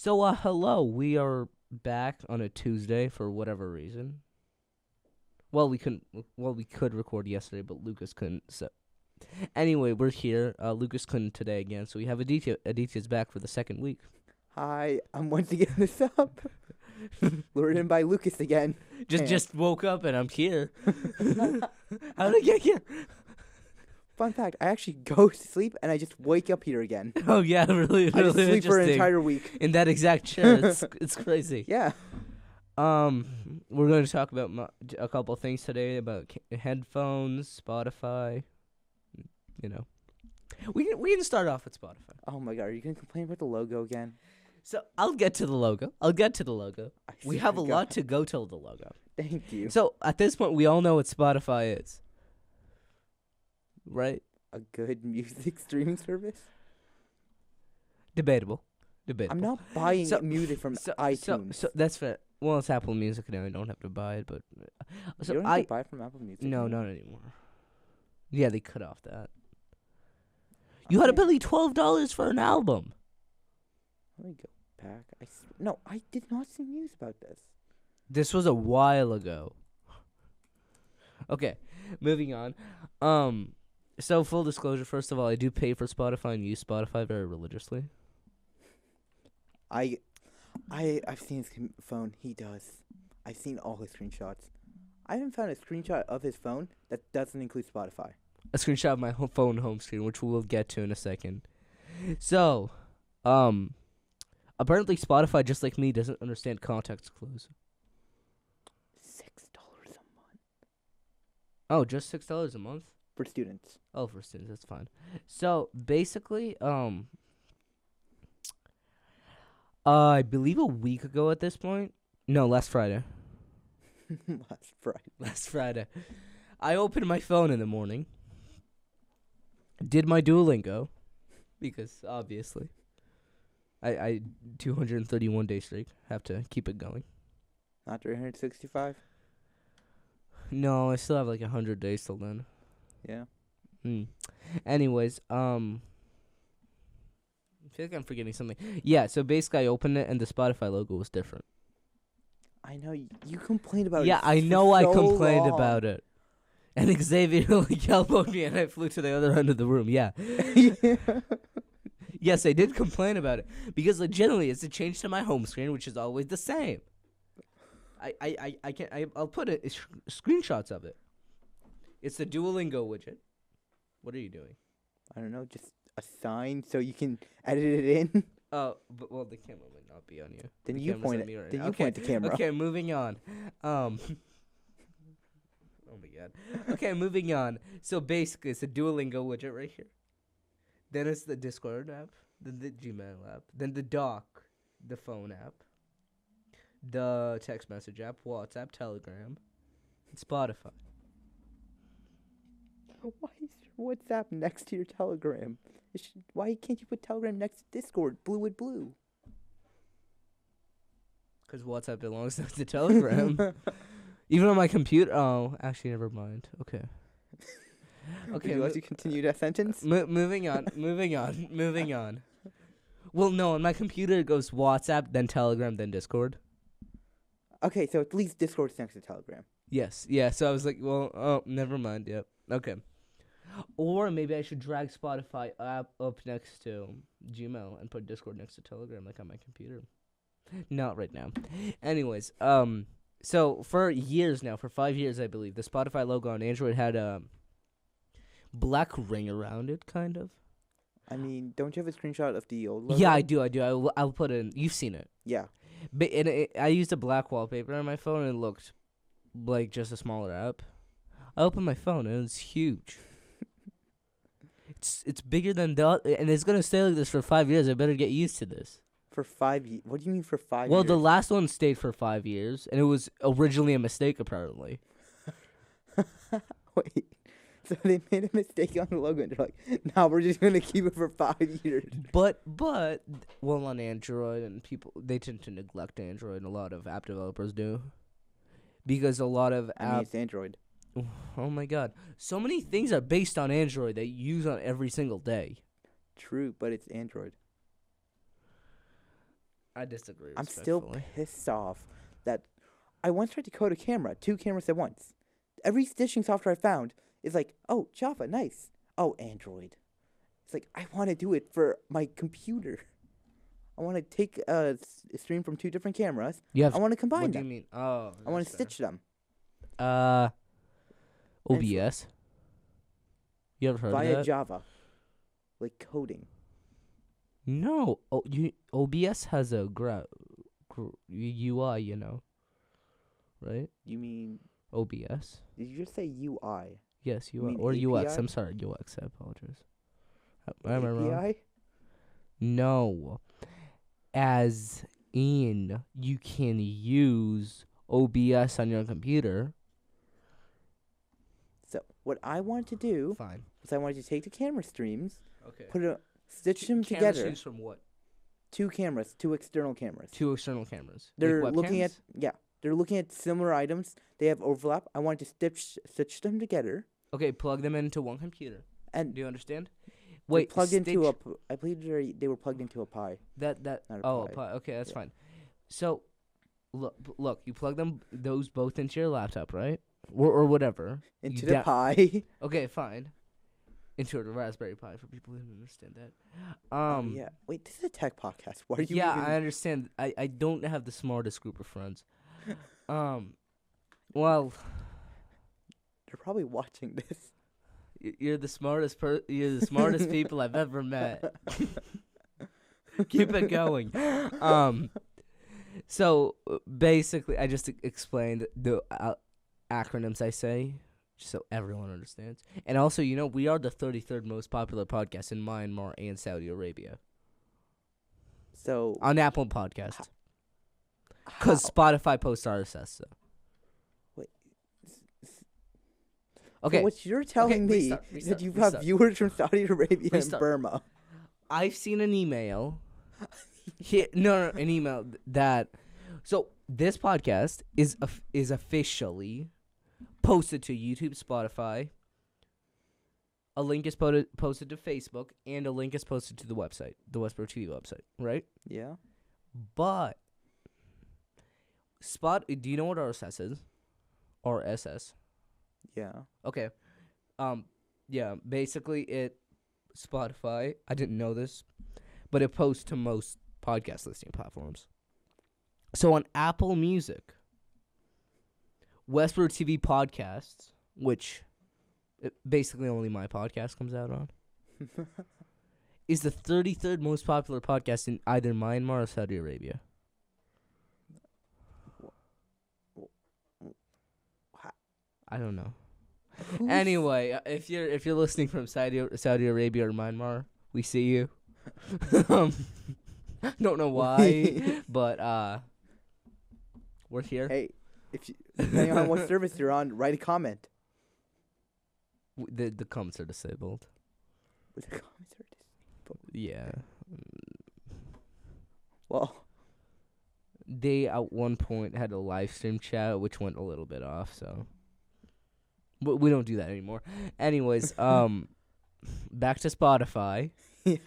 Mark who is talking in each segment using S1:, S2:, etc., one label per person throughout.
S1: Hello. We are back on a Tuesday for whatever reason. Well, we couldn't. Well, we could record yesterday, but Lucas couldn't. So, anyway, we're here. Lucas couldn't today again, so we have Aditya. Aditya's back for the second week.
S2: Hi, I'm once again this up. Lured in by Lucas again.
S1: Just woke up and I'm here. How did I get here?
S2: Fun fact, I actually go to sleep and I just wake up here again.
S1: Oh yeah, really
S2: I just sleep for an
S1: interesting.
S2: entire week.
S1: In that exact chair. It's crazy.
S2: Yeah.
S1: We're going to talk about a couple of things today about headphones, Spotify. You know, we can start off with Spotify.
S2: Oh my god, are you gonna complain about the logo again?
S1: So I'll get to the logo. We have a lot to go till the logo.
S2: Thank you.
S1: So at this point, we all know what Spotify is, right?
S2: A good music streaming service?
S1: Debatable.
S2: I'm not buying music from iTunes.
S1: So that's fair. Well, it's Apple Music now. I don't have to buy it, but
S2: you don't have to buy it from Apple Music.
S1: No, not anymore. Yeah, they cut off that. You had to pay $12 for an album.
S2: Let me go back. No, I did not see news about this.
S1: This was a while ago. Okay, moving on. So full disclosure, first of all, I do pay for Spotify and use Spotify very religiously.
S2: I've seen his phone. He does. I've seen all his screenshots. I haven't found a screenshot of his phone that doesn't include Spotify.
S1: A screenshot of my phone home screen, which we will get to in a second. So, apparently Spotify, just like me, doesn't understand context clues.
S2: $6 a month.
S1: Oh, just $6 a month?
S2: For students.
S1: Oh, for students, that's fine. So, basically, I believe a week ago at this point. No, last Friday. Last Friday. I opened my phone in the morning. Did my Duolingo. Because, obviously. I 231 day streak. Have to keep it going.
S2: Not 365?
S1: No, I still have like 100 days till then.
S2: Yeah.
S1: Anyways, I feel like I'm forgetting something. Yeah, so basically I opened it and the Spotify logo was different.
S2: I know, you complained about it.
S1: Yeah, I know I complained
S2: long.
S1: about it. And Xavier elbowed me and I flew to the other end of the room, yeah.
S2: Yeah.
S1: Yes, I did complain about it. Because legitimately, it's a change to my home screen, which is always the same. I'll put screenshots of it. It's the Duolingo widget. What are you doing?
S2: I don't know, just a sign so you can edit it in.
S1: Oh, well, the camera might not be on you.
S2: Then
S1: the
S2: you point it.
S1: Right
S2: then
S1: now.
S2: you point the camera.
S1: Okay, moving on. Oh my god. Okay, moving on. So basically, it's a Duolingo widget right here. Then it's the Discord app, then the Gmail app, then the dock, the phone app, the text message app, WhatsApp, Telegram, and Spotify.
S2: Why is your WhatsApp next to your Telegram? Why can't you put Telegram next to Discord? Blue with blue.
S1: Because WhatsApp belongs next to Telegram. Even on my computer. Oh, actually, never mind. Okay.
S2: Okay. Would you like to continue that sentence?
S1: Moving on. Well, no, on my computer it goes WhatsApp, then Telegram, then Discord.
S2: Okay, so at least Discord's next to Telegram.
S1: Yes. Yeah. So I was like, well, oh, never mind. Yep. Okay. Or maybe I should drag Spotify up next to Gmail and put Discord next to Telegram, like on my computer. Not right now. Anyways, so for years now, for 5 years, I believe, the Spotify logo on Android had a black ring around it, kind of.
S2: I mean, don't you have a screenshot of the old logo?
S1: Yeah, I do. I'll put it in. You've seen it.
S2: Yeah.
S1: But I used a black wallpaper on my phone, and it looked like just a smaller app. I opened my phone, and it's huge. It's bigger than and it's gonna stay like this for 5 years. I better get used to this.
S2: For 5 years? What do you mean for 5 years?
S1: Well, the last one stayed for 5 years, and it was originally a mistake, apparently.
S2: Wait. So they made a mistake on the logo, and they're like, "No, we're just gonna keep it for 5 years."
S1: But well, on Android, and they tend to neglect Android, and a lot of app developers do, because a lot of
S2: I mean, it's Android.
S1: Oh my god, so many things are based on Android that you use on every single day.
S2: True, but it's Android.
S1: I disagree.
S2: I'm still
S1: Respectfully.
S2: pissed off that I once tried to code a camera, 2 cameras at once. Every stitching software I found is like, oh, Java, nice. Oh, Android. It's like, I want to do it for my computer. I want to take a stream from 2 different cameras. I want to combine
S1: What do
S2: them.
S1: you mean? Oh,
S2: I want to stitch them.
S1: OBS. You ever heard of
S2: Via
S1: that?
S2: Java. Like coding.
S1: No. OBS has a UI, right?
S2: You mean,
S1: OBS.
S2: did you just say UI?
S1: Yes,
S2: You
S1: UI
S2: mean
S1: or UX.
S2: API?
S1: I'm sorry, UX. I apologize. Am I wrong?
S2: API?
S1: No. As in, you can use OBS on your computer.
S2: So, what I wanted to do
S1: Fine.
S2: was I wanted to take the camera streams,
S1: Okay.
S2: stitch them
S1: Camera
S2: together.
S1: streams from what?
S2: 2 cameras, 2 external cameras.
S1: 2 external cameras.
S2: They're
S1: like
S2: looking at
S1: webcams?
S2: they're looking at similar items. They have overlap. I wanted to stitch them together
S1: Okay, plug them into one computer.
S2: and
S1: Do you understand?
S2: they're
S1: Wait,
S2: plugged into
S1: stitch-
S2: I believe they were plugged into a Pi.
S1: that
S2: not a
S1: oh
S2: Pi.
S1: okay, that's
S2: Yeah.
S1: fine. So look, you plug those both into your laptop, right? Or whatever.
S2: Into
S1: You
S2: the
S1: da-
S2: Pi.
S1: Okay, fine. Into a Raspberry Pi for people who don't understand that.
S2: Yeah. Wait, this is a tech podcast. Why are you
S1: Yeah,
S2: even
S1: I understand. I don't have the smartest group of friends. Well,
S2: They're probably watching this.
S1: you're the smartest you're the smartest people I've ever met. Keep it going. So basically, I just explained the acronyms I say, just so everyone understands. And also, we are the 33rd most popular podcast in Myanmar and Saudi Arabia
S2: So
S1: on Apple Podcast,
S2: how?
S1: because Spotify posts RSS. So.
S2: Wait.
S1: Okay,
S2: So what you're telling me
S1: restart,
S2: is that
S1: restart,
S2: you have
S1: restart.
S2: viewers from Saudi Arabia
S1: Restart.
S2: and Burma.
S1: I've seen an email. No, an email that. So this podcast is officially posted to YouTube, Spotify. A link is posted to Facebook, and a link is posted to the website, the Westboro TV website, right?
S2: Yeah.
S1: But do you know what RSS is? RSS.
S2: Yeah.
S1: Okay. Yeah, basically Spotify, I didn't know this, but it posts to most podcast listening platforms. So on Apple Music, Westboro TV Podcasts, which basically only my podcast comes out on, is the 33rd most popular podcast in either Myanmar or Saudi Arabia. I don't know. Anyway, if you're listening from Saudi Arabia or Myanmar, we see you. Don't know why, but we're here.
S2: Hey, depending on what service you're on, write a comment.
S1: The comments are disabled.
S2: The comments are disabled.
S1: Yeah.
S2: Well,
S1: They at one point had a live stream chat, which went a little bit off. So, but we don't do that anymore. Anyways, back to Spotify.
S2: yeah.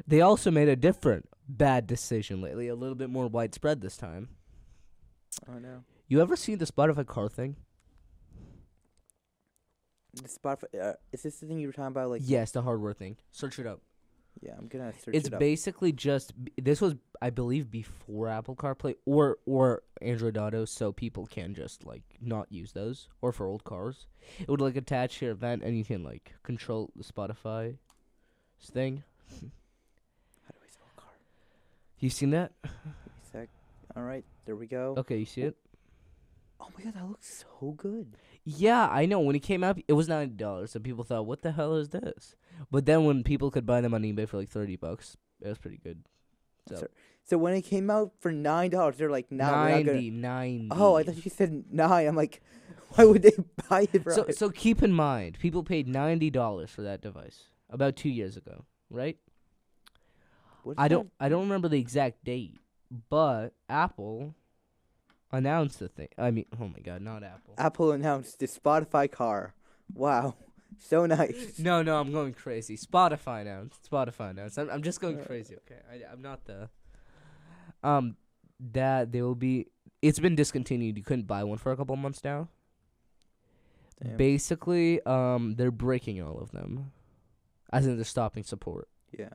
S1: They also made a different bad decision lately, a little bit more widespread this time.
S2: Oh no.
S1: You ever seen the Spotify car thing?
S2: The Spotify. Is this the thing you were talking about? Like.
S1: Yes, the hardware thing. Search it up.
S2: Yeah, I'm gonna search
S1: It's
S2: it up.
S1: basically just this was, I believe, before Apple CarPlay or Android Auto, so people can just like not use those, or for old cars, it would like attach your event and you can like control the Spotify thing.
S2: How do I sell a car?
S1: You seen that?
S2: Give me a sec. All right, there we go.
S1: Okay, you see it?
S2: Oh my god, that looks so good.
S1: Yeah, I know. When it came out, it was $90, so people thought, "What the hell is this?" But then when people could buy them on eBay for like $30, it was pretty good. So
S2: So when it came out for $9, they're like, "Nah, we're not gonna."
S1: 90.
S2: Oh, I thought you said 9. I'm like, why would they buy it for?
S1: So keep in mind, people paid $90 for that device about 2 years ago, right?
S2: What is
S1: I
S2: that?
S1: don't remember the exact date, but Apple announced the thing. I mean, oh my God, not Apple.
S2: Apple announced the Spotify car. Wow, so nice.
S1: No, I'm going crazy. Spotify announced. I'm just going crazy. Okay, I'm not the. that they will be. It's been discontinued. You couldn't buy one for a couple months now.
S2: Damn.
S1: Basically, they're breaking all of them, as in they're stopping support.
S2: Yeah.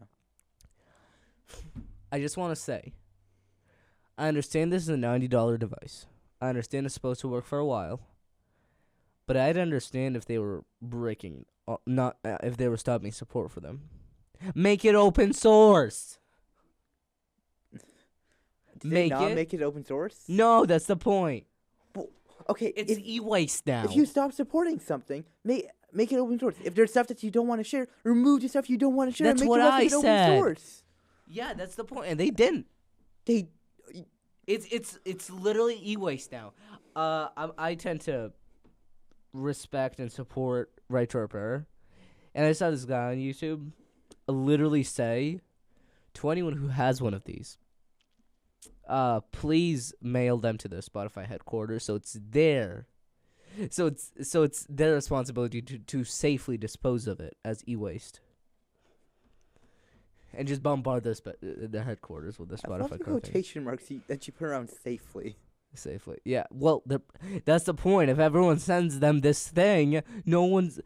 S1: I just want to say, I understand this is a $90 device. I understand it's supposed to work for a while, but I'd understand if they were breaking, not if they were stopping support for them. Make it open source.
S2: Did they not make it open source?
S1: No, that's the point.
S2: Well, okay,
S1: It's e-waste now.
S2: If you stop supporting something, make it open source. If there's stuff that you don't want to share, remove the stuff you don't want to share.
S1: That's
S2: and make
S1: what
S2: the rest
S1: I
S2: of it
S1: said.
S2: Open source.
S1: Yeah, that's the point, and they didn't. It's literally e-waste now. I tend to respect and support right to repair, and I saw this guy on YouTube literally say to anyone who has one of these, please mail them to the Spotify headquarters so it's there. So it's their responsibility to safely dispose of it as e-waste. And just bombard the headquarters with the
S2: I love
S1: Spotify
S2: the
S1: card.
S2: quotation marks that you put around safely.
S1: Safely. Yeah. Well, that's the point. If everyone sends them this thing, no one's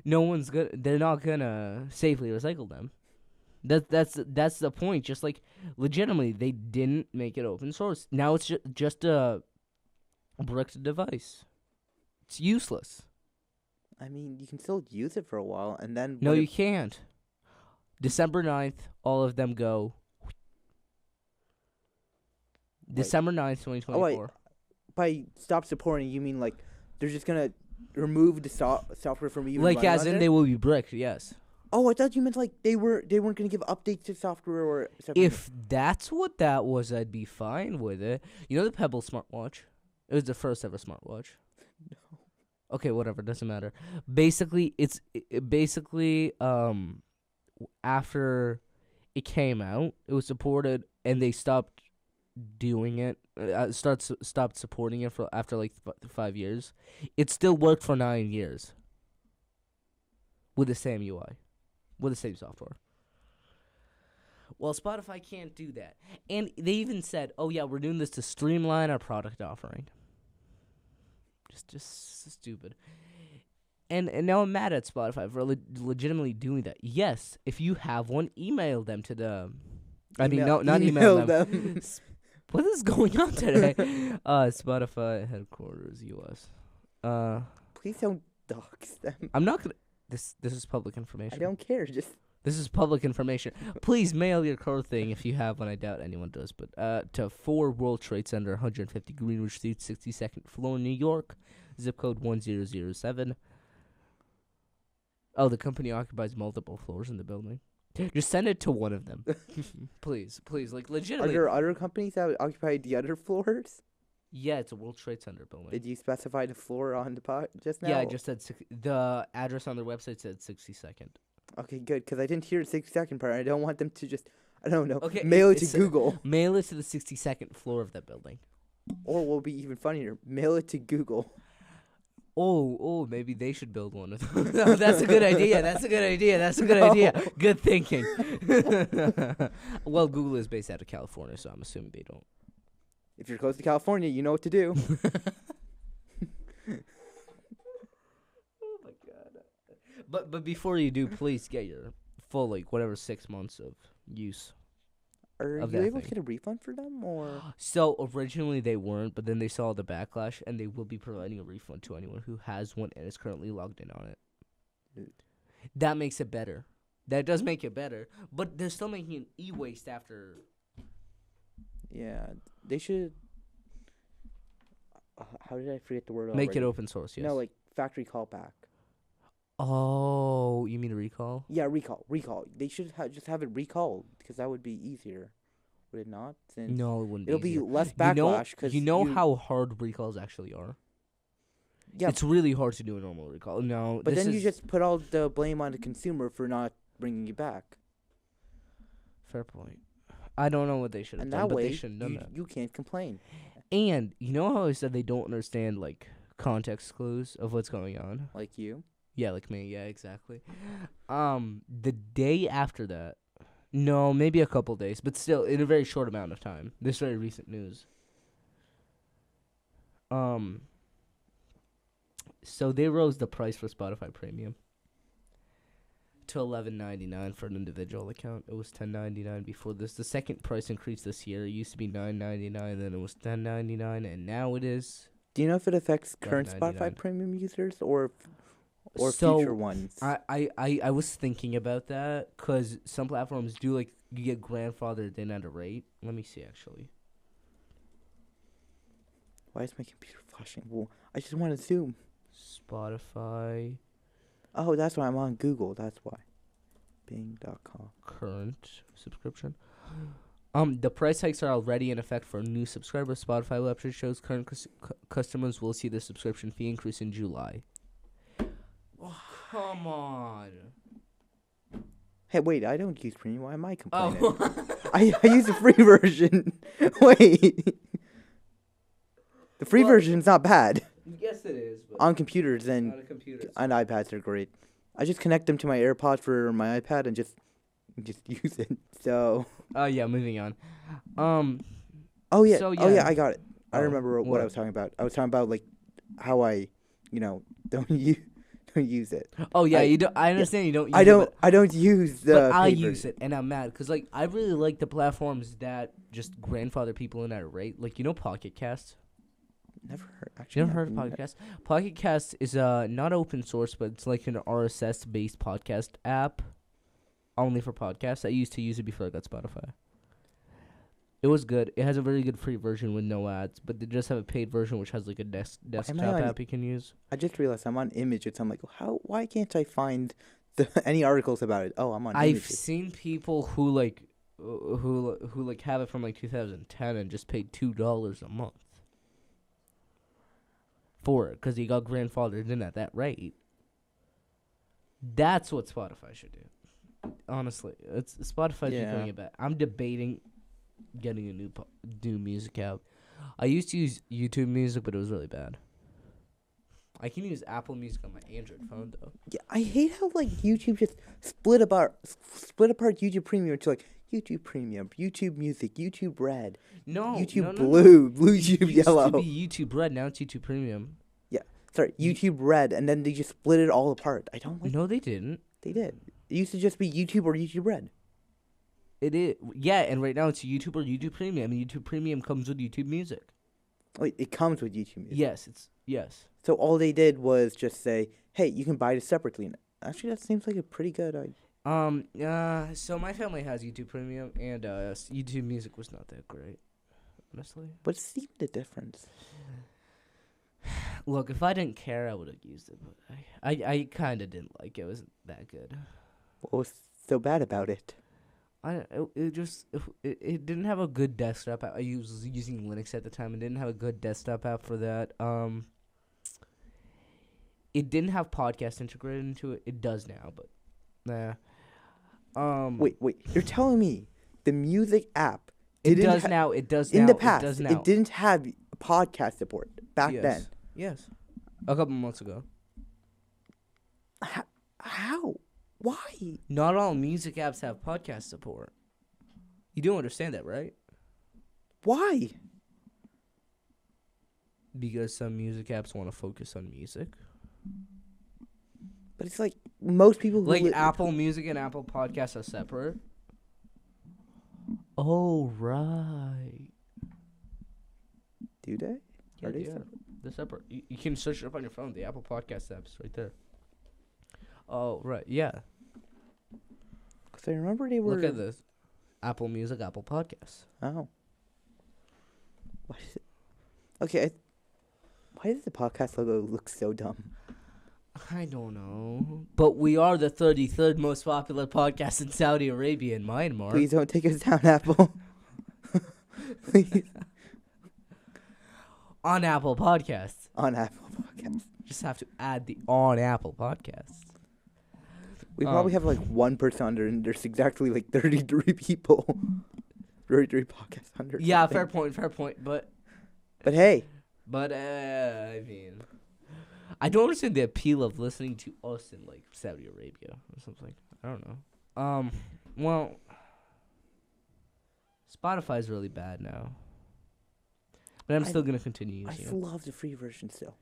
S1: gonna. They're not gonna safely recycle them. That's the point. Just like legitimately, they didn't make it open source. Now it's just a bricked device. It's useless.
S2: I mean, you can still use it for a while, and then
S1: No, you can't. December 9th, all of them go. December 9th, 2024.
S2: Oh, wait. By stop supporting, you mean like they're just gonna remove the software from even
S1: like
S2: running
S1: as
S2: on
S1: in
S2: there?
S1: they will be bricked, yes.
S2: Oh, I thought you meant like they weren't gonna give updates to software or stuff.
S1: If that's what that was, I'd be fine with it. You know the Pebble smartwatch? It was the first ever smartwatch.
S2: No.
S1: Okay, whatever, doesn't matter. Basically, after it came out, it was supported, and they stopped doing it. Stopped supporting it for after like 5 years. It still worked for 9 years with the same UI, with the same software. Well, Spotify can't do that, and they even said, "Oh yeah, we're doing this to streamline our product offering." Just stupid. And now I'm mad at Spotify for legitimately doing that. Yes, if you have one, email them to the. Not email them. What is going on today? Spotify headquarters, US.
S2: Please don't dox them.
S1: I'm not gonna. This is public information.
S2: I don't care.
S1: This is public information. Please mail your car thing if you have one. I doubt anyone does. But to 4 World Trade Center, 150 Greenwich Street, 62nd floor, New York, zip code 1007. Oh, the company occupies multiple floors in the building. Just send it to one of them. Please, like legitimately.
S2: Are there other companies that would occupy the other floors?
S1: Yeah, it's a World Trade Center building.
S2: Did you specify the floor on the pot just now?
S1: Yeah, I just said the address on their website said 62nd.
S2: Okay, good, because I didn't hear the 60-second part. I don't want them to just, I don't know,
S1: Okay,
S2: mail it to Google.
S1: Mail it to the 62nd floor of that building.
S2: Or what will be even funnier, mail it to Google.
S1: Oh, maybe they should build one of them. No, that's a good idea. That's a good idea. Good thinking. Well, Google is based out of California, so I'm assuming they don't.
S2: If you're close to California, you know what to do.
S1: Oh my god. But before you do, please get your full 6 months of use.
S2: Are you able to get a refund for them, or?
S1: So originally they weren't, but then they saw the backlash, and they will be providing a refund to anyone who has one and is currently logged in on it. That makes it better. That does make it better, but they're still making an e-waste after.
S2: Yeah, they should. How did I forget the word?
S1: Make
S2: already?
S1: it open source. Yes.
S2: No, factory callback.
S1: Oh, you mean a recall?
S2: Yeah, recall. They should just have it recalled, because that would be easier. Would it not? Since
S1: No, it wouldn't.
S2: It'll
S1: be
S2: less backlash. Cause
S1: you know how hard recalls actually are.
S2: Yeah,
S1: it's really hard to do a normal recall. No,
S2: but then you just put all the blame on the consumer for not bringing it back.
S1: Fair point. I don't know what they should have done,
S2: that
S1: but
S2: way,
S1: they shouldn't have done that.
S2: You can't complain.
S1: And you know how I said they don't understand context clues of what's going on?
S2: Like you?
S1: Yeah, like me. Yeah, exactly. The day after that, No, maybe a couple days, but still in a very short amount of time. This very recent news. So they rose the price for Spotify Premium to $11.99 for an individual account. It was $10.99 before this. The second price increase this year. It used to be $9.99, then it was $10.99, and now it is.
S2: Do you know if it affects current
S1: $11.99.
S2: Spotify Premium users or
S1: So,
S2: future ones?
S1: I was thinking about that because some platforms do like you get grandfathered in at a rate. Let me see actually.
S2: Why is my computer flashing? Well, I just want to zoom.
S1: Spotify
S2: Oh, that's why I'm on Google. That's why. Bing.com.
S1: current subscription. The price hikes are already in effect for new subscribers. Spotify website shows current customers will see the subscription fee increase in July. Oh, come on.
S2: Hey, wait, I don't use premium. Why am I complaining?
S1: Oh.
S2: I use the free version. Wait. The free version's not bad.
S1: Yes, it is. But
S2: On computers and
S1: on a computer.
S2: on iPads are great. I just connect them to my AirPods for my iPad and just use it. So.
S1: Oh yeah, moving on.
S2: Oh yeah.
S1: So,
S2: Oh
S1: yeah.
S2: yeah, I got it. I
S1: Oh,
S2: remember what
S1: what?
S2: I was talking about. I was talking about like how I, don't use it.
S1: Oh yeah,
S2: I-
S1: you don't. I understand you don't. Use
S2: I
S1: it,
S2: don't. I don't use the.
S1: But I
S2: paid
S1: use
S2: version.
S1: it, and I'm mad because like I really like the platforms that just grandfather people in at a rate. Like Pocket Cast.
S2: Never heard. Actually,
S1: You never heard of Pocket Cast? Pocket Cast is not open source, but it's like an RSS based podcast app, only for podcasts. I used to use it before I got Spotify. It was good. It has a very good free version with no ads, but they just have a paid version which has like a desktop
S2: on-
S1: app you can use.
S2: I just realized I'm on Images. I'm like, why can't I find any articles about it? Oh, I'm on
S1: I've
S2: Images.
S1: seen people who like have it from like 2010 and just paid $2 a month for it because he got grandfathered in at that rate. That's what Spotify should do. Honestly, Spotify's
S2: Yeah.
S1: becoming a bad. I'm debating getting a new music out. I used to use YouTube Music, but it was really bad. I can use Apple Music on my Android phone though.
S2: Yeah, I hate how like YouTube just split apart YouTube Premium into like YouTube Premium, YouTube Music, YouTube Red,
S1: No,
S2: YouTube
S1: no,
S2: Blue, Blue
S1: It
S2: YouTube
S1: used
S2: Yellow.
S1: to be YouTube Red, now it's YouTube Premium.
S2: Sorry, YouTube Red, and then they just split it all apart. I don't like.
S1: No, they didn't.
S2: They did. It used to just be YouTube or YouTube Red.
S1: It is, yeah, and right now it's YouTube or YouTube Premium, and YouTube Premium comes with YouTube Music.
S2: Wait, it comes with YouTube Music.
S1: Yes.
S2: So all they did was just say, "Hey, you can buy it separately." Actually, that seems like a pretty good idea.
S1: So my family has YouTube Premium, and YouTube Music was not that great, honestly.
S2: What's the difference?
S1: Look, if I didn't care, I would have used it, but I kind of didn't like it. It wasn't that good.
S2: What was so bad about it?
S1: It didn't have a good desktop app. I was using Linux at the time and didn't have a good desktop app for that. It didn't have podcast integrated into it. It does now, but nah.
S2: Wait. You're telling me the music app
S1: It
S2: didn't
S1: does now. It does
S2: in
S1: now.
S2: the
S1: It
S2: past?
S1: does
S2: It,
S1: now.
S2: didn't have podcast support back
S1: Yes.
S2: then.
S1: Yes. A couple months ago.
S2: How? Why?
S1: Not all music apps have podcast support. You do understand that, right?
S2: Why?
S1: Because some music apps want to focus on music.
S2: But it's like most people who
S1: Like
S2: li-
S1: Apple Music and Apple Podcasts are separate. Oh, right.
S2: do they?
S1: Yeah,
S2: Are they
S1: yeah.
S2: separate?
S1: They're separate. You can search it up on your phone. The Apple Podcast app's right there. Oh, right. Yeah.
S2: Because I remember they were.
S1: Look at this. Apple Music, Apple Podcasts.
S2: Oh. Why is it? Okay. Why does the podcast logo look so dumb?
S1: I don't know. But we are the 33rd most popular podcast in Saudi Arabia and Myanmar.
S2: Please don't take us down, Apple. Please.
S1: On Apple Podcasts.
S2: On Apple Podcasts.
S1: Just have to add the on Apple Podcasts.
S2: We probably have like 1% under, and there's exactly like 33 people. 33 podcasts under.
S1: Yeah,
S2: something.
S1: fair point. But
S2: But
S1: I mean, I don't understand the appeal of listening to us in like Saudi Arabia or something. I don't know. Well, Spotify's really bad now. But I'm still gonna continue
S2: I
S1: using it.
S2: love the free version still.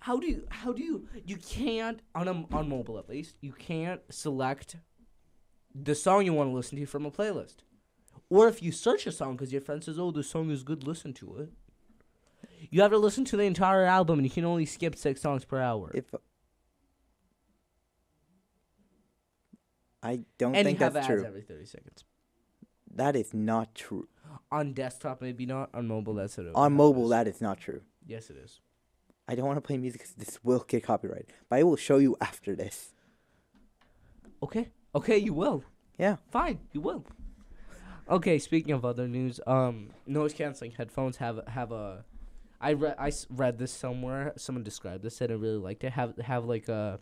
S1: How do you can't on mobile at least, you can't select the song you want to listen to from a playlist. Or if you search a song because your friend says, "Oh, this song is good, listen to it." You have to listen to the entire album, and you can only skip 6 songs per hour.
S2: I don't
S1: and
S2: think
S1: you have
S2: that's
S1: ads
S2: true.
S1: every 30 seconds.
S2: That is not true.
S1: On desktop, maybe not. On mobile, that's it.
S2: On mobile, that is not true.
S1: Yes, it is.
S2: I don't want to play music because this will get copyright. But I will show you after this.
S1: Okay. Okay, you will.
S2: Yeah.
S1: Fine, you will. Okay, speaking of other news, noise canceling headphones have a. I read this somewhere. Someone described this and I really liked it. Have like a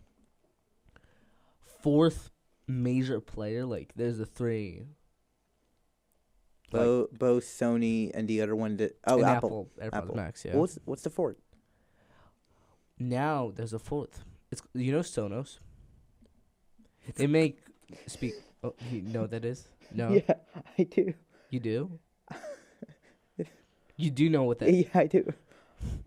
S1: fourth major player. Like there's the 3.
S2: Both Sony and the other one did. Oh,
S1: and
S2: Apple.
S1: AirPods Max. Yeah.
S2: What's the fourth?
S1: Now there's a 4th. It's Sonos. They make speak. Oh, you know what that is? No.
S2: Yeah, I do.
S1: You do. You do know what that?
S2: Yeah, I do.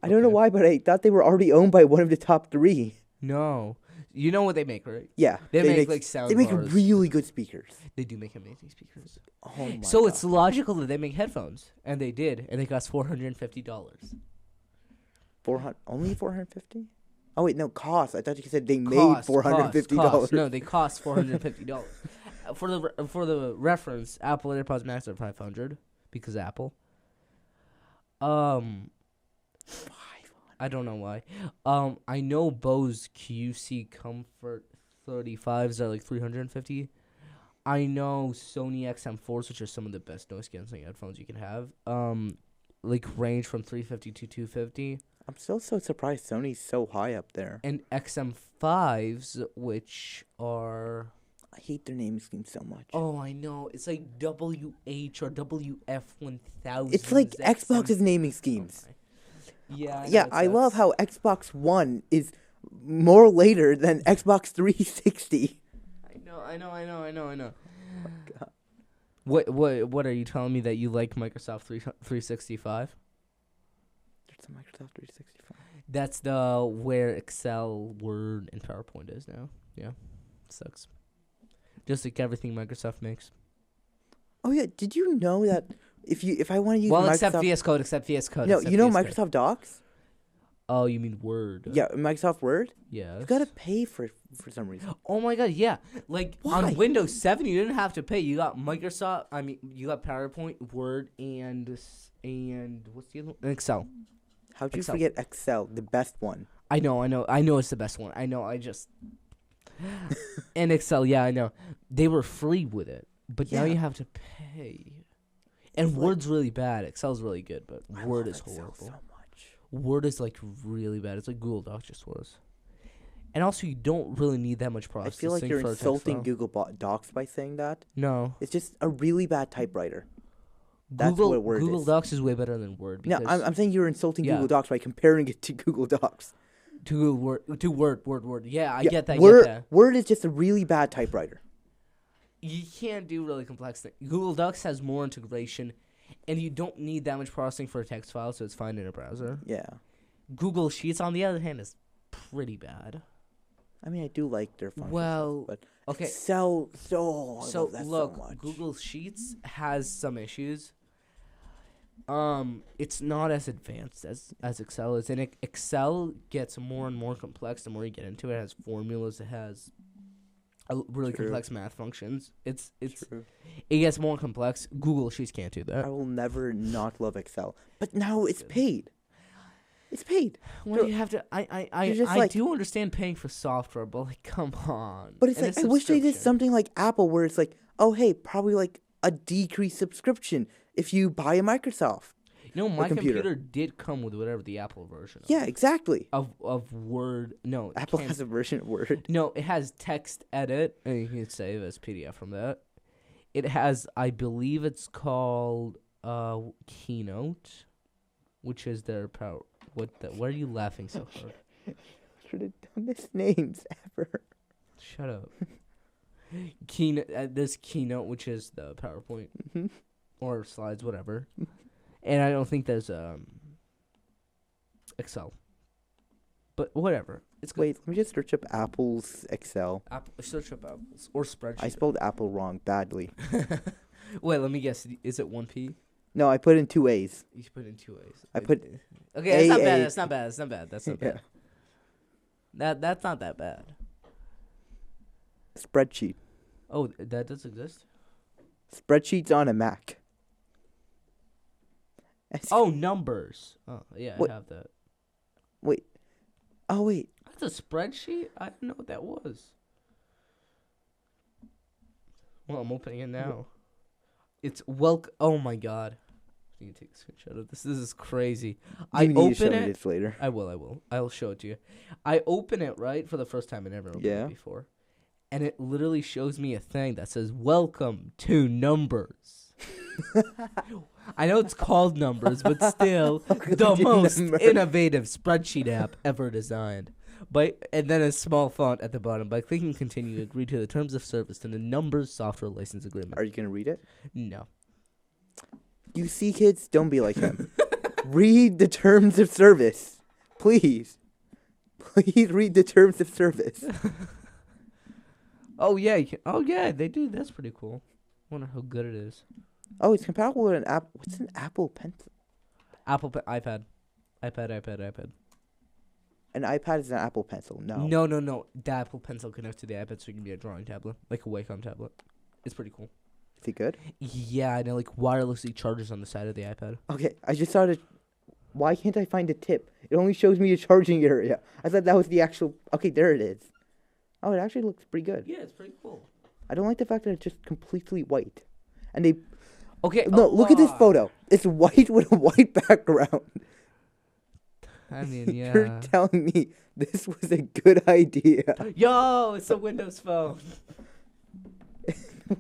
S2: I don't know why, but I thought they were already owned by one of the top 3.
S1: No. You know what they make, right?
S2: Yeah.
S1: They make like sound
S2: They make
S1: bars.
S2: really good speakers.
S1: They do make amazing speakers.
S2: Oh my
S1: So
S2: God.
S1: it's logical that they make headphones, and they did, and they cost $450.
S2: Only $450? Oh wait, no, cost. I thought you said they made $450.
S1: Cost. No, they cost $450. For the reference, Apple AirPods Max are $500 because Apple. I don't know why. I know Bose QC Comfort 35s are like $350. I know Sony XM4s, which are some of the best noise canceling headphones you can have. Like range from $350 to $250.
S2: I'm still so surprised Sony's so high up there.
S1: And XM5s, which are...
S2: I hate their naming scheme so much.
S1: Oh, I know. It's like WH or WF1000.
S2: It's like Xbox's naming schemes.
S1: Yeah,
S2: I love how Xbox One is more later than Xbox 360.
S1: I know.
S2: Oh, God.
S1: What are you telling me that you like Microsoft 365?
S2: There's a Microsoft 365.
S1: That's the where Excel, Word, and PowerPoint is now. Yeah, sucks. Just like everything Microsoft makes.
S2: Oh yeah, did you know that if I want to use
S1: except
S2: Microsoft...
S1: VS Code.
S2: No, you know Microsoft Docs?
S1: Oh, you mean Word?
S2: Yeah, Microsoft Word?
S1: Yeah.
S2: You gotta pay for some reason.
S1: Oh my God, yeah. Like
S2: Why?
S1: on Windows 7, you didn't have to pay. You got Microsoft. I mean, you got PowerPoint, Word, and what's the other one? And Excel.
S2: How'd you
S1: Excel.
S2: forget Excel, the best one?
S1: I know. It's the best one. I know. And Excel, yeah, I know. They were free with it, but now
S2: Yeah.
S1: you have to pay. And
S2: It's
S1: Word's really bad. Excel's really good, but
S2: I
S1: Word
S2: love
S1: is
S2: Excel
S1: horrible.
S2: so much.
S1: Word is like really bad. It's like Google Docs just worse. And also, you don't really need that much
S2: I
S1: processing.
S2: feel like you're
S1: for a text
S2: insulting
S1: file.
S2: Google Docs by saying that.
S1: No,
S2: It's just a really bad typewriter. That's what Word
S1: Google
S2: is.
S1: Docs is way better than Word.
S2: No,
S1: Because
S2: I'm saying you're insulting
S1: Yeah.
S2: Google Docs by comparing it to Google Docs.
S1: to Word. Yeah, I
S2: Yeah,
S1: get that.
S2: Word is just a really bad typewriter.
S1: You can't do really complex things. Google Docs has more integration, and you don't need that much processing for a text file, so it's fine in a browser.
S2: Yeah.
S1: Google Sheets, on the other hand, is pretty bad.
S2: I mean, I do like their functions.
S1: Well,
S2: but
S1: okay.
S2: Excel, I love that
S1: look,
S2: so much.
S1: Google Sheets has some issues. It's not as advanced as Excel is, and Excel gets more and more complex the more you get into it. It has formulas. It has really
S2: True.
S1: complex math functions. It's
S2: True.
S1: It gets more complex. Google Sheets can't do that.
S2: I will never not love Excel. But now it's paid. It's paid.
S1: Well, you have to. I
S2: just like-
S1: do understand paying for software, but like, come on.
S2: But it's
S1: And
S2: like,
S1: a
S2: I wish they did
S1: subscription.
S2: something like Apple where it's like, oh, hey, probably like a decreased subscription if you buy a Microsoft.
S1: You know, my
S2: computer.
S1: computer did come with whatever the Apple version.
S2: Yeah, exactly.
S1: Of Word. No, it
S2: Apple
S1: can't-
S2: has a version of Word.
S1: No, it has text edit, and you can save as PDF from that. It has, I believe it's called Keynote, which is their power. Why are you laughing so hard?
S2: For the dumbest names ever.
S1: Shut up. Keynote. There's Keynote, which is the PowerPoint.
S2: Mhm.
S1: or slides, whatever. And I don't think there's Excel. But whatever. It's good.
S2: Wait, let me just search up Apple's Excel.
S1: Search up Apples or spreadsheet.
S2: I spelled Apple wrong badly.
S1: Wait, let me guess. Is it 1P?
S2: No, I put in 2 A's.
S1: You put in 2 A's.
S2: I put
S1: Okay, that's not bad.
S2: A.
S1: That's not bad. That's not bad. That's not
S2: Yeah.
S1: bad. That's not that bad.
S2: Spreadsheet.
S1: Oh, that does exist?
S2: Spreadsheets on a Mac.
S1: Oh, numbers. Oh, yeah,
S2: What?
S1: I have that.
S2: Wait. Oh, wait.
S1: That's a spreadsheet? I didn't know what that was. Well, I'm opening it now. It's oh my god. You can take a screenshot of this. This is crazy. I
S2: You need to
S1: open
S2: show me
S1: it.
S2: this later.
S1: I will. I'll show it to you. I open it, right, for the first time. I never opened
S2: Yeah.
S1: it before. And it literally shows me a thing that says, "Welcome to Numbers." I know it's called Numbers, but still the most innovative spreadsheet app ever designed. And then a small font at the bottom. By clicking continue, agree to the terms of service and the Numbers software license agreement.
S2: Are you going to read it?
S1: No.
S2: You see, kids, don't be like him. Read the terms of service. Please. Please read the terms of service.
S1: Oh, yeah. Oh, yeah, they do. That's pretty cool. I wonder how good it is.
S2: Oh, it's compatible with an app. What's an Apple Pencil?
S1: iPad.
S2: An iPad is an Apple Pencil. No.
S1: No. The Apple Pencil connects to the iPad so it can be a drawing tablet, like a Wacom tablet. It's pretty cool.
S2: Is it good?
S1: Yeah, and it like wirelessly charges on the side of the iPad.
S2: Okay, I just saw it. Why can't I find a tip? It only shows me a charging area. I thought that was the actual. Okay, there it is. Oh, it actually looks pretty good.
S1: Yeah, it's pretty cool.
S2: I don't like the fact that it's just completely white. And they.
S1: Okay.
S2: No, look at this photo. It's white with a white background.
S1: I mean, yeah.
S2: You're telling me this was a good idea.
S1: Yo, it's a Windows Phone.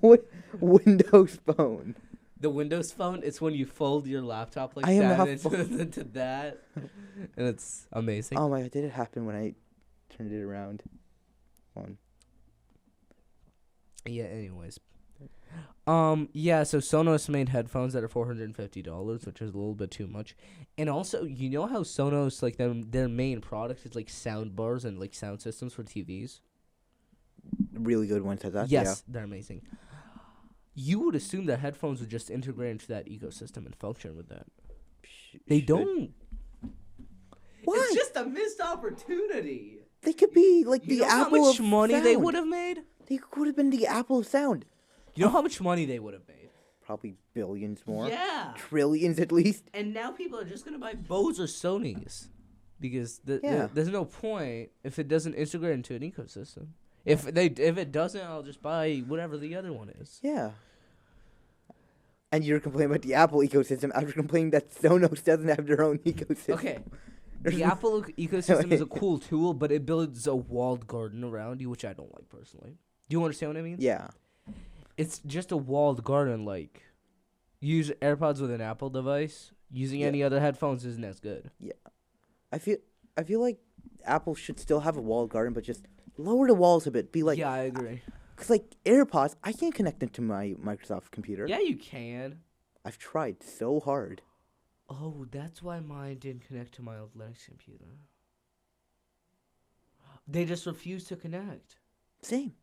S2: What Windows Phone?
S1: The Windows Phone, it's when you fold your laptop like
S2: I am
S1: that
S2: not
S1: into that. And it's amazing.
S2: Oh my god, did it happen when I turned it around? One.
S1: Yeah, anyways. Yeah, so Sonos made headphones that are $450, which is a little bit too much. And also, you know how Sonos, like, their main product is, like, sound bars and, like, sound systems for TVs?
S2: Really good ones at that.
S1: Yes, they're amazing. You would assume that headphones would just integrate into that ecosystem and function with that. They don't.
S2: Why?
S1: It's just a missed opportunity.
S2: They could be like
S1: You
S2: the
S1: know how
S2: Apple
S1: much
S2: of
S1: money
S2: sound.
S1: they would have made?
S2: They could have been the Apple of sound.
S1: You know how much money they would have made?
S2: Probably billions more.
S1: Yeah.
S2: Trillions at least.
S1: And now people are just going to buy Bose or Sony's. Because
S2: Yeah.
S1: there's no point if it doesn't integrate into an ecosystem. If it doesn't, I'll just buy whatever the other one is.
S2: Yeah. And you're complaining about the Apple ecosystem after complaining that Sonos doesn't have their own ecosystem.
S1: Okay. The Apple ecosystem is a cool tool, but it builds a walled garden around you, which I don't like personally. Do you understand what I mean?
S2: Yeah.
S1: It's just a walled garden. Like, use AirPods with an Apple device. Using any other headphones isn't as good.
S2: Yeah. I feel like Apple should still have a walled garden, but just lower the walls a bit. Be like,
S1: yeah, I agree.
S2: Because, like, AirPods, I can't connect them to my Microsoft computer.
S1: Yeah, you can.
S2: I've tried so hard.
S1: Oh, that's why mine didn't connect to my old Linux computer. They just refused to connect.
S2: Same.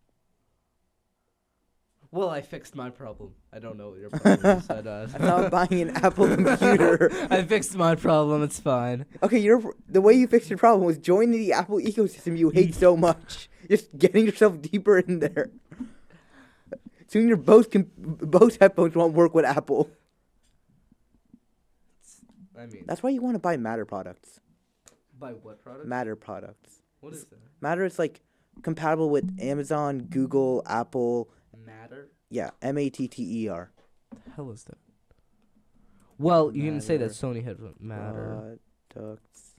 S1: Well, I fixed my problem. I don't know what your problem is.
S2: I'm not buying an Apple computer.
S1: I fixed my problem. It's fine.
S2: Okay, the way you fixed your problem was joining the Apple ecosystem you hate so much. Just getting yourself deeper in there. Soon your both headphones won't work with Apple.
S1: I mean,
S2: that's why you want to buy Matter products.
S1: Buy what products?
S2: Matter products.
S1: What is that?
S2: Matter is like compatible with Amazon, Google, Apple.
S1: Matter?
S2: Yeah, Matter.
S1: The hell is that? Well, you can say that Sony had Matter.
S2: Products.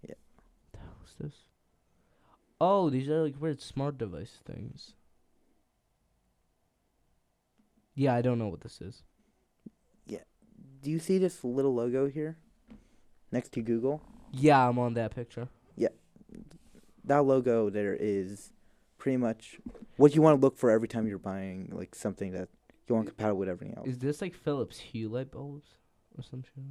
S2: Yeah.
S1: What the hell is this? Oh, these are like weird smart device things. Yeah, I don't know what this is.
S2: Yeah. Do you see this little logo here? Next to Google?
S1: Yeah, I'm on that picture.
S2: Yeah. That logo there is pretty much what you want to look for every time you're buying like something that go incompatible with everything else.
S1: Is this like Philips Hue light bulbs or something?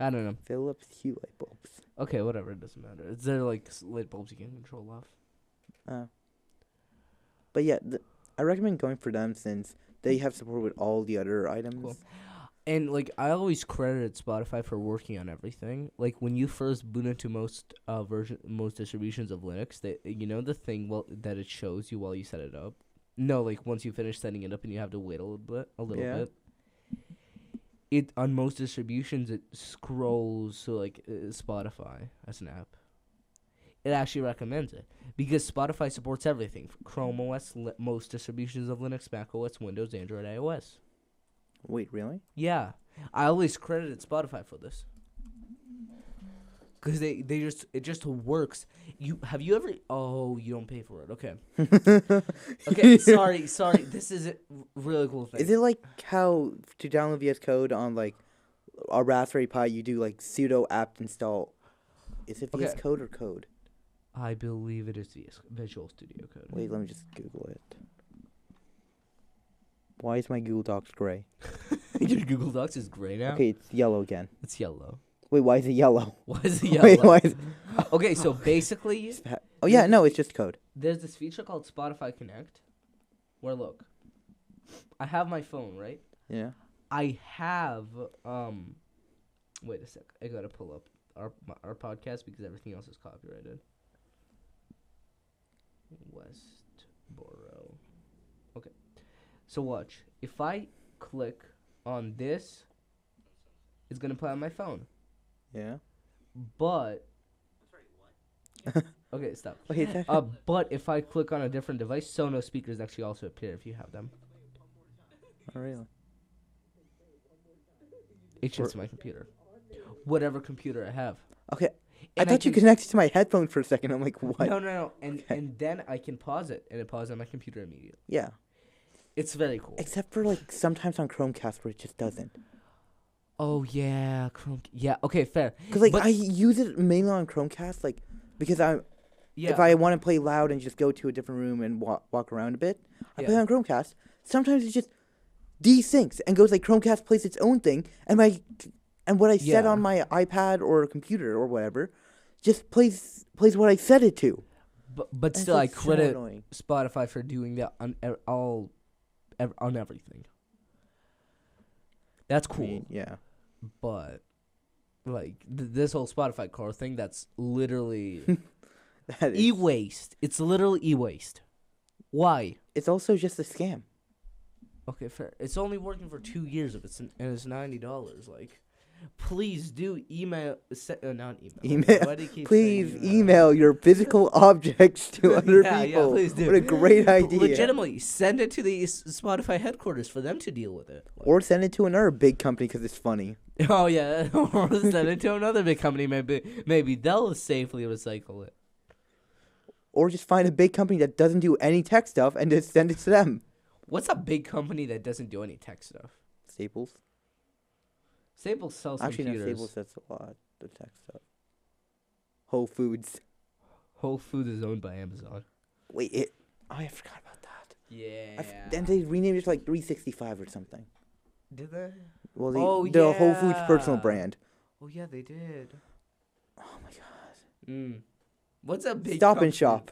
S1: I don't know.
S2: Philips Hue light bulbs.
S1: Okay, whatever. It doesn't matter. Is there like light bulbs you can control off?
S2: But yeah, I recommend going for them since they have support with all the other items.
S1: Cool. And like I always credited Spotify for working on everything. Like when you first boot into most distributions of Linux, the thing that it shows you while you set it up. No, like once you finish setting it up and you have to wait a little bit. It on most distributions it scrolls to like Spotify as an app. It actually recommends it because Spotify supports everything: Chrome OS, most distributions of Linux, Mac OS, Windows, Android, iOS.
S2: Wait, really?
S1: Yeah, I always credited Spotify for this because it just works. Have you ever? Oh, you don't pay for it. Okay. Okay. Sorry. This is a really cool thing.
S2: Is it like how to download VS Code on like a Raspberry Pi? You do like sudo apt install. Is it VS Code or code?
S1: I believe it is Visual Studio Code.
S2: Wait, let me just Google it. Why is my Google Docs gray?
S1: Your Google Docs is gray now?
S2: Okay, it's yellow again.
S1: It's yellow.
S2: Wait, why is it yellow?
S1: Why is it yellow?
S2: Wait, why is it...
S1: Okay, so basically...
S2: Oh, yeah, no, it's just code.
S1: There's this feature called Spotify Connect where, look, I have my phone, right?
S2: Yeah.
S1: I have... Wait a sec. I gotta pull up our podcast because everything else is copyrighted. Westboro. Okay. So watch. If I click on this, it's gonna play on my phone.
S2: Yeah.
S1: But okay, stop.
S2: Okay,
S1: but if I click on a different device, Sonos speakers actually also appear if you have them.
S2: Oh, really?
S1: It's just my computer. Whatever computer I have.
S2: Okay.
S1: And
S2: I thought you connected to my headphones for a second. I'm like, what?
S1: No. And then I can pause it, and it pauses on my computer immediately.
S2: Yeah.
S1: It's very cool.
S2: Except for, like, sometimes on Chromecast where it just doesn't.
S1: Oh, yeah. Yeah, okay, fair.
S2: Because, like, I use it mainly on Chromecast, like, because if I want to play loud and just go to a different room and walk around a bit, I play on Chromecast. Sometimes it just desyncs and goes, like, Chromecast plays its own thing, and what I set on my iPad or computer or whatever just plays what I set it to.
S1: But still, I credit Spotify for doing that on everything. That's cool.
S2: I mean, yeah.
S1: But, like, this whole Spotify core thing, that's literally e-waste. It's literally e-waste. Why?
S2: It's also just a scam.
S1: Okay, fair. It's only working for 2 years and it's $90. Like, please do email. Not email. Why do you keep
S2: please
S1: saying
S2: email your physical objects to other people.
S1: Yeah, please do.
S2: What a great idea.
S1: Legitimately, send it to the Spotify headquarters for them to deal with it. Like,
S2: or send it to another big company because it's funny.
S1: Oh, yeah. Or send it to another big company. Maybe they'll safely recycle it.
S2: Or just find a big company that doesn't do any tech stuff and just send it to them.
S1: What's a big company that doesn't do any tech stuff?
S2: Staples.
S1: Staples sells
S2: Actually,
S1: computers.
S2: no, Staples does a lot of tech stuff. Whole Foods.
S1: Whole Foods is owned by Amazon.
S2: Wait, I forgot about that.
S1: Yeah.
S2: Then they renamed it to like 365 or something.
S1: Did they?
S2: Well, the Whole Foods personal brand.
S1: Oh, yeah, they did.
S2: Oh, my God.
S1: What's a big
S2: Stop
S1: company?
S2: and Shop.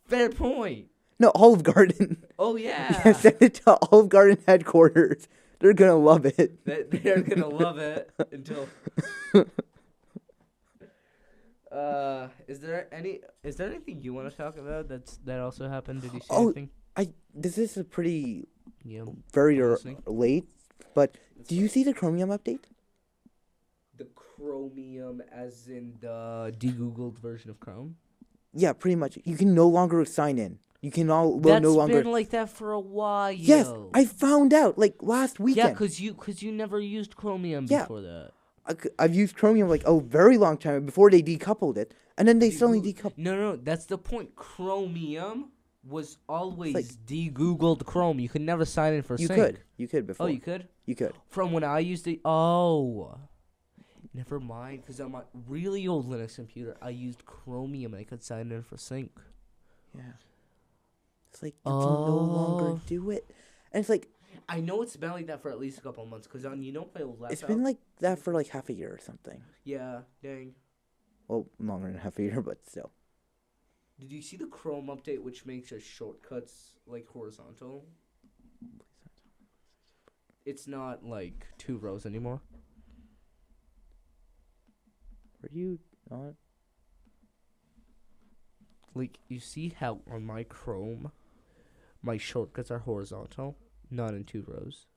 S1: Fair point.
S2: No, Olive Garden.
S1: Oh, yeah.
S2: Send it to Olive Garden headquarters. They're going to love it.
S1: They're going to love it until... Is there anything you want to talk about that also happened? Did you see anything?
S2: This is a pretty very late, but do you see the Chromium update?
S1: The Chromium as in the de-googled version of Chrome?
S2: Yeah, pretty much. You can no longer sign in. You can no longer.
S1: That's been like that for a while.
S2: Yes, I found out like last weekend.
S1: Yeah, cause you never used Chromium before that.
S2: I've used Chromium like a very long time before they decoupled it, and then they suddenly decoupled.
S1: No, that's the point. Chromium was always de-googled Chrome. You could never sign in for sync.
S2: You could before.
S1: Oh, you could.
S2: You could.
S1: From when I used it. Oh, never mind. Because on my really old Linux computer, I used Chromium and I could sign in for sync.
S2: Yeah. It's like you can no longer
S1: Oh.
S2: do it, and it's like
S1: I know it's been like that for at least a couple of months. Cause on my old laptop.
S2: it's been like that for like half a year or something.
S1: Yeah, dang.
S2: Well, longer than half a year, but still.
S1: Did you see the Chrome update, which makes your shortcuts like horizontal? It's not like 2 rows anymore.
S2: Were you not?
S1: Like, you see how on my Chrome, my shortcuts are horizontal, not in 2 rows.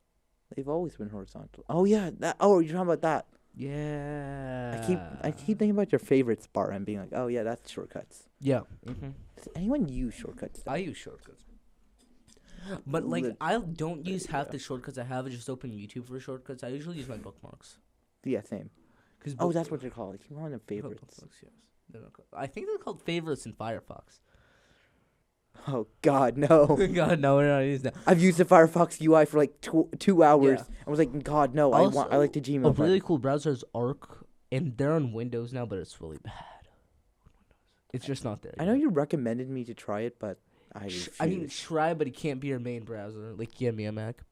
S2: They've always been horizontal. Oh yeah, that. Oh, you're talking about that.
S1: Yeah.
S2: I keep thinking about your favorites bar and being like, oh yeah, that's shortcuts.
S1: Yeah. Mm-hmm.
S2: Does anyone use shortcuts?
S1: I use shortcuts. But, like,
S2: Lit-
S1: I don't use half the shortcuts I have. I just open YouTube for shortcuts. I usually use my bookmarks.
S2: Yeah, same.
S1: Cause
S2: Oh, that's what they're called. I keep calling them favorites.
S1: Bookmarks, yes. They're not I think they're called favorites in Firefox.
S2: Oh God, no!
S1: God, no, we're not using that.
S2: I've used the Firefox UI for like 2 hours.
S1: Yeah.
S2: I was like, God, no! I like the Gmail.
S1: A
S2: button.
S1: really cool browser is Arc, and they're on Windows now, but it's really bad. It's just not there.
S2: I know you recommended me to try it, but I
S1: mean,
S2: refuse.
S1: try, but it can't be your main browser. Like, give me a Mac.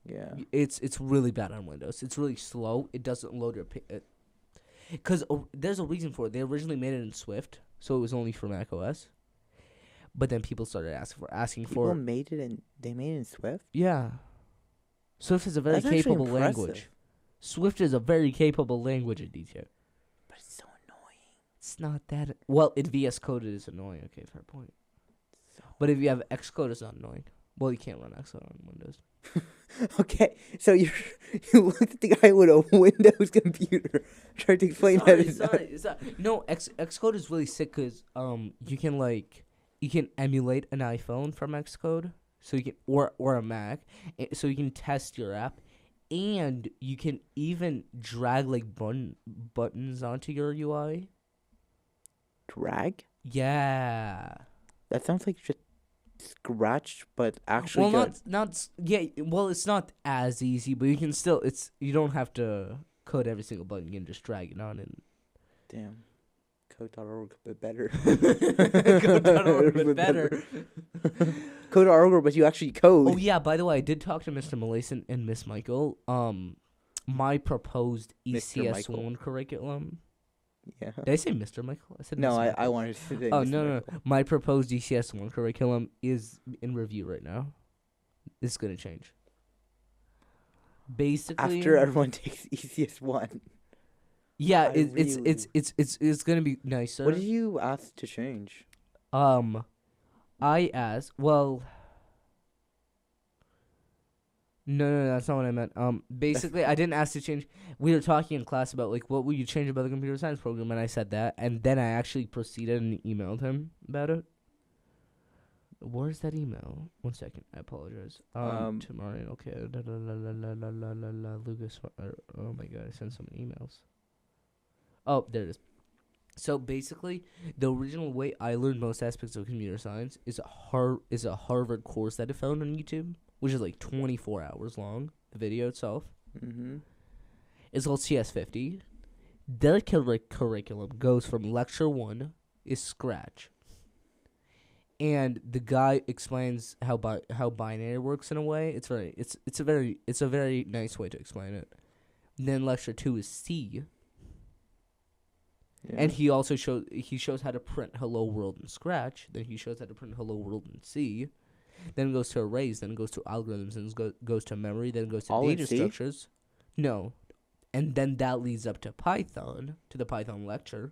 S2: Yeah.
S1: It's really bad on Windows. It's really slow. It doesn't load your. Because there's a reason for it. They originally made it in Swift, so it was only for Mac OS. But then people started asking
S2: People
S1: for.
S2: made it in. They made it in Swift.
S1: Yeah. Swift is a very
S2: That's actually
S1: capable
S2: impressive.
S1: language. Swift is a very capable language, Aditya.
S2: But it's so annoying.
S1: It's not that. Well, if VS Code is annoying. Okay, fair point.
S2: So
S1: But if you have Xcode, it's not annoying. Well, you can't run Xcode on Windows.
S2: okay, so you looked at the guy with a Windows computer, tried to explain that.
S1: No, Xcode is really sick because you can emulate an iPhone from Xcode, so you can or a Mac, so you can test your app, and you can even drag like buttons onto your UI.
S2: Drag?
S1: Yeah.
S2: That sounds like just Scratch, but actually good.
S1: Well, it's not as easy, but you can still. You don't have to code every single button. You can just drag it on and.
S2: Damn. Code.org, but better.
S1: Code.org, but better.
S2: Code.org, but you actually code.
S1: Oh yeah, by the way, I did talk to Mr. Malayson and Miss Michael. My proposed
S2: Mr.
S1: ECS
S2: Michael.
S1: 1 curriculum.
S2: Yeah.
S1: Did I say Mr. Michael? I said
S2: No,
S1: Miss
S2: I
S1: Michael.
S2: wanted to say
S1: Oh
S2: Mr.
S1: no.
S2: Michael.
S1: My proposed ECS 1 curriculum is in review right now. It's gonna change. Basically,
S2: After everyone takes ECS 1.
S1: yeah,
S2: I
S1: it's gonna be nicer.
S2: What did you ask to change?
S1: I asked. Well, no, that's not what I meant. Basically, I didn't ask to change. We were talking in class about like what would you change about the computer science program, and I said that, and then I actually proceeded and emailed him about it. Where's that email? 1 second, I apologize. Tomorrow, okay. Lucas. Oh my god, I sent so many emails. Oh, there it is. So basically, the original way I learned most aspects of computer science is a Harvard course that I found on YouTube, which is like 24 hours long. The video itself.
S2: Mm-hmm.
S1: It's called CS50. Their curriculum goes from lecture 1 is Scratch, and the guy explains how binary works in a way. It's a very nice way to explain it. And then lecture 2 is C.
S2: Yeah.
S1: And he also shows how to print Hello World in Scratch. Then he shows how to print Hello World in C. Then goes to arrays. Then goes to algorithms. Then goes to memory. Then goes to
S2: All in
S1: data
S2: C?
S1: structures. No, and then that leads up to Python, to the Python lecture.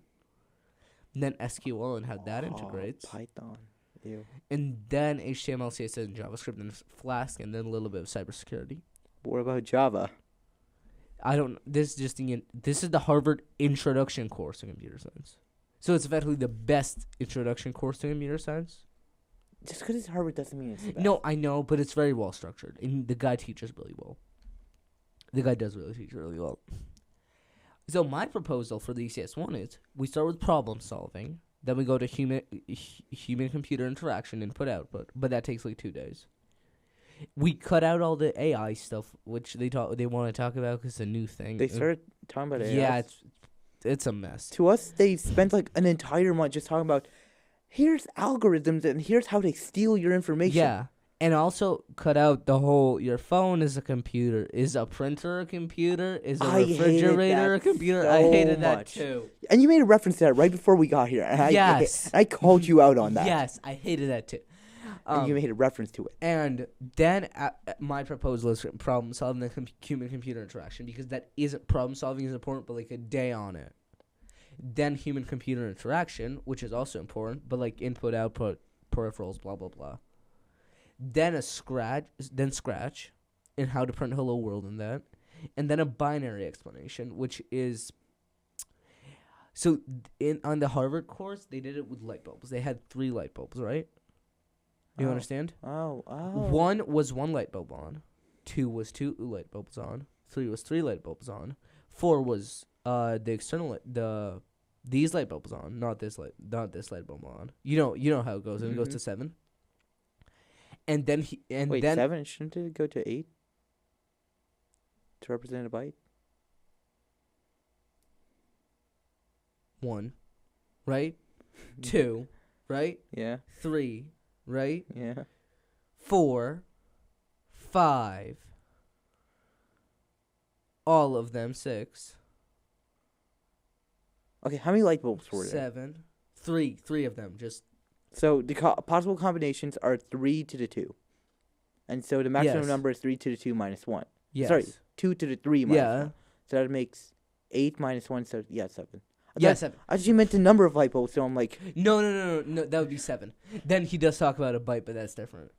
S1: And then SQL and how that integrates.
S2: Python. Ew.
S1: And then HTML, CSS, and JavaScript, and Flask, and then a little bit of cybersecurity.
S2: What about Java?
S1: I don't. This is the Harvard Introduction course to computer science. So it's effectively the best introduction course to computer science.
S2: Just because it's Harvard doesn't mean it's the best.
S1: No, I know, but it's very well structured, and the guy teaches really well. The guy does really teach really well. So my proposal for the ECS1 is we start with problem solving, then we go to human computer interaction, input output, but that takes like 2 days. We cut out all the AI stuff, which they want to talk about because it's a new thing.
S2: They started talking about AI.
S1: Yeah, it's a mess.
S2: To us, they spent like an entire month just talking about, here's algorithms and here's how they steal your information.
S1: Yeah. And also cut out the whole, your phone is a computer. Is a printer a computer? Is a
S2: I hated
S1: refrigerator a
S2: that
S1: computer?
S2: so
S1: I hated that
S2: much.
S1: too.
S2: And you made a reference to that right before we got here. And
S1: Yes.
S2: I called you out on that.
S1: Yes, I hated that too.
S2: And you made a reference to it.
S1: And then my proposal is problem solving the human computer interaction, because that isn't problem solving is important, but like a day on it. Then human computer interaction, which is also important, but like input output peripherals, blah blah blah. Then Scratch, and how to print hello world in that, and then a binary explanation, which is. So on the Harvard course, they did it with light bulbs. They had 3 light bulbs, right? You understand?
S2: Oh.
S1: 1 was 1 light bulb on, 2 was 2 light bulbs on, 3 was 3 light bulbs on, 4 was the external these light bulbs on, not this light bulb on. You know how it goes, and it goes to 7. And then
S2: Wait, 7? Shouldn't it go to 8 to represent a byte?
S1: 1, right? 2, right?
S2: Yeah.
S1: 3, right?
S2: Yeah.
S1: 4, 5, all of them 6.
S2: Okay, how many light bulbs were there?
S1: 7, 3 of them. Just
S2: so the possible combinations are 3 to the 2, and so the maximum
S1: Yes.
S2: number is 3 to the 2 minus 1.
S1: yes.
S2: Sorry, 2 to the 3 minus
S1: Yeah.
S2: 1. So that makes 8 minus 1. So 7.
S1: Yeah, 7.
S2: I actually meant the number of light bulbs. So I'm like,
S1: No. That would be 7. Then he does talk about a byte, but that's different.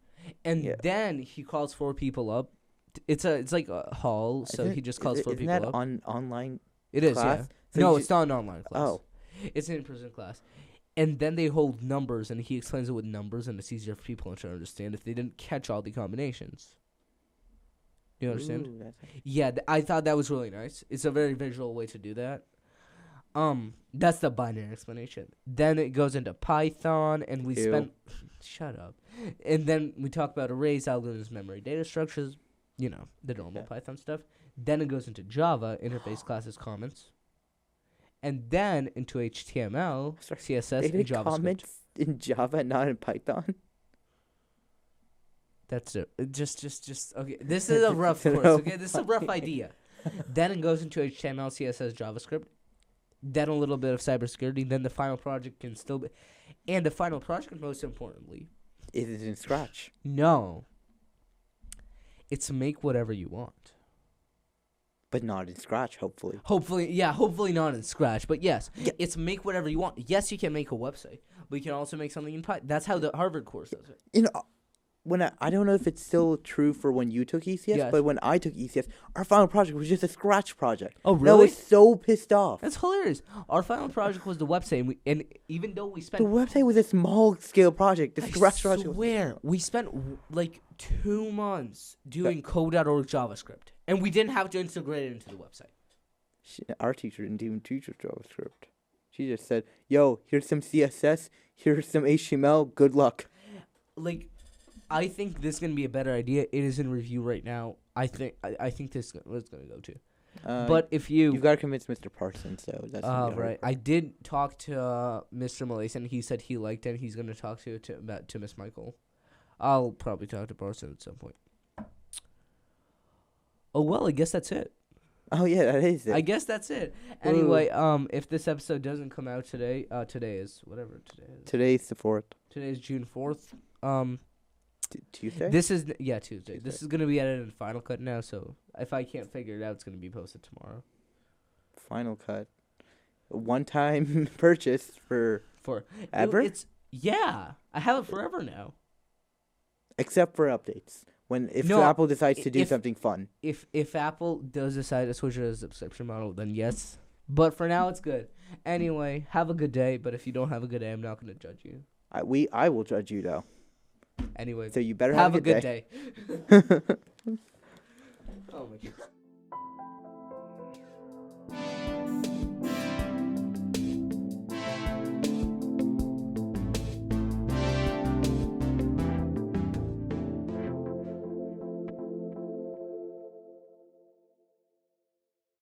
S1: And then he calls 4 people up. It's like a hall, so he just calls 4
S2: isn't
S1: people
S2: that
S1: up.
S2: on online?
S1: It is,
S2: class?
S1: yeah.
S2: So
S1: No,
S2: you
S1: it's not an online class.
S2: Oh,
S1: It's an in-person class. And then they hold numbers, and he explains it with numbers, and it's easier for people to understand if they didn't catch all the combinations. You understand?
S2: Ooh,
S1: Yeah, I thought that was really nice. It's a very visual way to do that. That's the binary explanation. Then it goes into Python, and we spent... Shut up. And then we talk about arrays, algorithms, memory, data structures. You know, the normal Python stuff. Then it goes into Java, interface classes, comments. And then into HTML, CSS, and JavaScript.
S2: Comments in Java, not in Python.
S1: That's it. Just okay. This is a rough course. Okay, this is a rough idea. Then it goes into HTML, CSS, JavaScript. Then a little bit of cybersecurity. Then the final project can still be, and the final project, most importantly,
S2: Is it in Scratch?
S1: no. It's make whatever you want.
S2: But not in Scratch, hopefully.
S1: Hopefully not in Scratch, but yes, it's make whatever you want. Yes, you can make a website, but you can also make something in Python. That's how the Harvard course does it.
S2: You know, when I don't know if it's still true for when you took ECS,
S1: Yes.
S2: but when I took ECS, our final project was just a Scratch project.
S1: Oh,
S2: And I
S1: really?
S2: was so pissed off.
S1: That's hilarious. Our final project was the website, and even though we
S2: The
S1: spent
S2: website was a small scale project. The Scratch
S1: I
S2: project was
S1: swear, we spent like 2 months doing code.org JavaScript, and we didn't have to integrate it into the website.
S2: Our teacher didn't even teach us JavaScript. She just said, "Yo, here's some CSS, here's some HTML. Good luck."
S1: Like, I think this is gonna be a better idea. It is in review right now. I think this is gonna go to. But if
S2: you've got to convince Mr. Parsons, so that's
S1: right. I did talk to Mr. Malayson. He said he liked it. He's gonna talk to Miss Michael. I'll probably talk to Parsons at some point. Oh well, I guess that's it.
S2: Oh yeah, that is it.
S1: I guess that's it. Anyway, if this episode doesn't come out today, today is whatever today is.
S2: Today's the 4th.
S1: Today is June 4th.
S2: Tuesday?
S1: This is Tuesday. This is gonna be edited in Final Cut now. So if I can't figure it out, it's gonna be posted tomorrow.
S2: Final Cut. A one-time purchase for ever?
S1: I have it forever now.
S2: Except for updates. If
S1: No,
S2: Apple decides to do
S1: if-
S2: something fun.
S1: If Apple does decide to switch to a subscription model, then yes. But for now, it's good. Anyway, have a good day. But if you don't have a good day, I'm not gonna judge you.
S2: I will judge you though.
S1: Anyway,
S2: So you better
S1: have a good day. Oh my God.